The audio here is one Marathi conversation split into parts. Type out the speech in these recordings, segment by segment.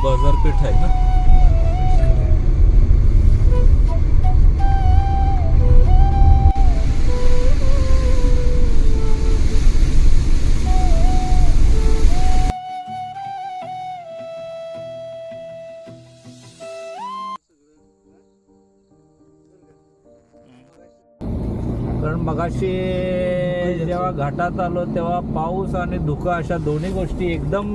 बाजारपेठ आहे ना. कारण मगाशी जेव्हा घाटात आलो तेव्हा पाऊस आणि धुकं अशा दोन्ही गोष्टी एकदम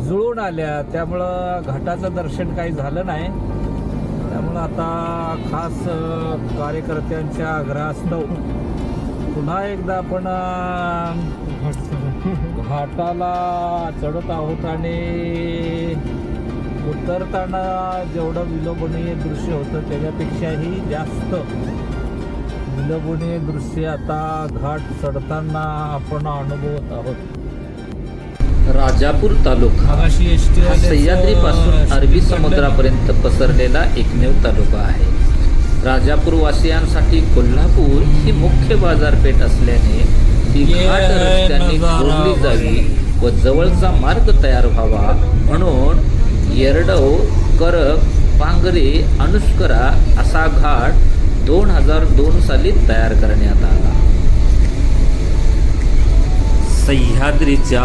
जुळून आल्या, त्यामुळं घाटाचं दर्शन काही झालं नाही. त्यामुळं आता खास कार्यकर्त्यांच्या आग्रहास्तव पुन्हा एकदा आपण घाटाला चढत आहोत आणि उतरताना जेवढं विलोभनीय दृश्य होतं त्याच्यापेक्षाही जास्त विलोभनीय दृश्य आता घाट चढताना आपण अनुभवत आहोत. राजापूर तालुका हा सह्याद्रीपासून अरबी समुद्रापर्यंत पसरलेला एकमेव तालुका आहे. राजापूर वासियांसाठी कोल्हापूर ही मुख्य बाजारपेठ असल्याने ती घाट रस्त्यांनी जोडली जावी व जवळचा मार्ग तयार व्हावा म्हणून येरडव, करक, पांगरे, अनुस्करा असा घाट 2002 साली तयार करण्यात आला. सह्याद्रीच्या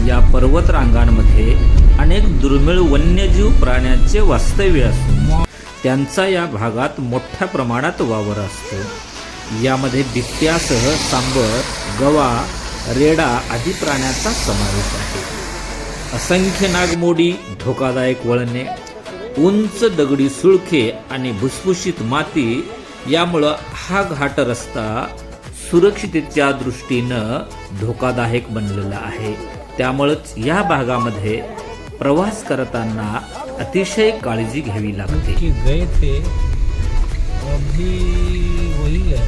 या पर्वतरांगांमध्ये अनेक दुर्मिळ वन्यजीव प्राण्यांचे वास्तव्य असून त्यांचा या भागात मोठ्या प्रमाणात वावर असतो. यामध्ये बिबट्यासह सांबर, गवा, रेडा आदी प्राण्यांचा समावेश आहे. असंख्य नागमोडी, धोकादायक वळणे, उंच दगडी सुळखे आणि भुसभुशीत माती यामुळं हा घाट रस्ता सुरक्षिततेच्या दृष्टीनं धोकादायक बनलेला आहे. त्यामुळंच या भागामध्ये प्रवास करताना अतिशय काळजी घ्यावी लागते. की गए थे अभी वही है.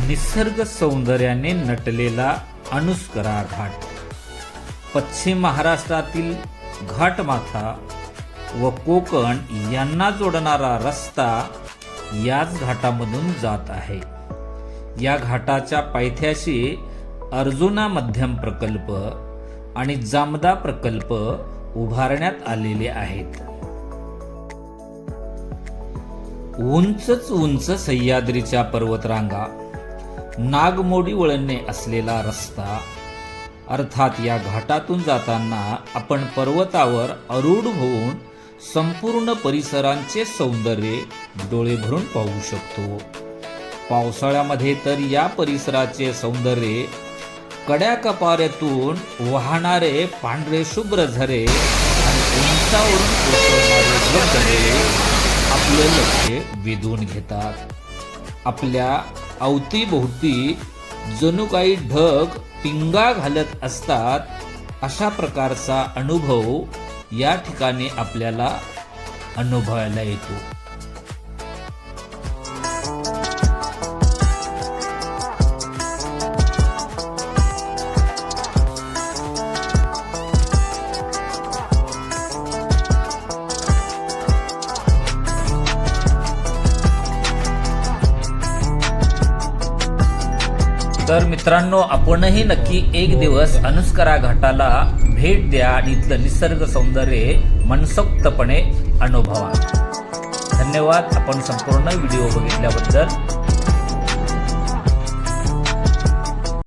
निसर्ग सौंदर्याने नटलेला अनुस्करा घाट, पश्चिम महाराष्ट्रातील घाटमाथा व कोकण यांना जोडणारा रस्ता याच घाटामधून जात आहे. या घाटाच्या पायथ्याशी अर्जुना मध्यम प्रकल्प आणि जामदा प्रकल्प उभारण्यात आलेले आहेत. उंचच उंच सह्याद्रीच्या पर्वतरांगा, नागमोडी वळणे असलेला रस्ता, अर्थात या घाटातून जाताना आपण पर्वतावर आरूढ होऊन संपूर्ण परिसरांचे सौंदर्य डोळे भरून पाहू शकतो. पावसाळ्यामध्ये तर या परिसराचे सौंदर्य, कड्याकपाऱ्यातून वाहणारे पांढरे शुभ्र झरे आणि उंचावरून कोसळणारे धबधबे आपले लक्ष वेधून घेतात. आपल्या अवतीभोवती जणू काही ढग पिंगा घालत असतात. अशा प्रकारचा अनुभव या ठिकाणी आपल्याला अनुभवायला येतो. तर मित्रांनो, आपणही नक्की एक दिवस अनुस्करा घाटाला भेट द्या आणि इथलं निसर्ग सौंदर्य मनसोक्तपणे अनुभवा. धन्यवाद आपण संपूर्ण व्हिडिओ बघितल्याबद्दल.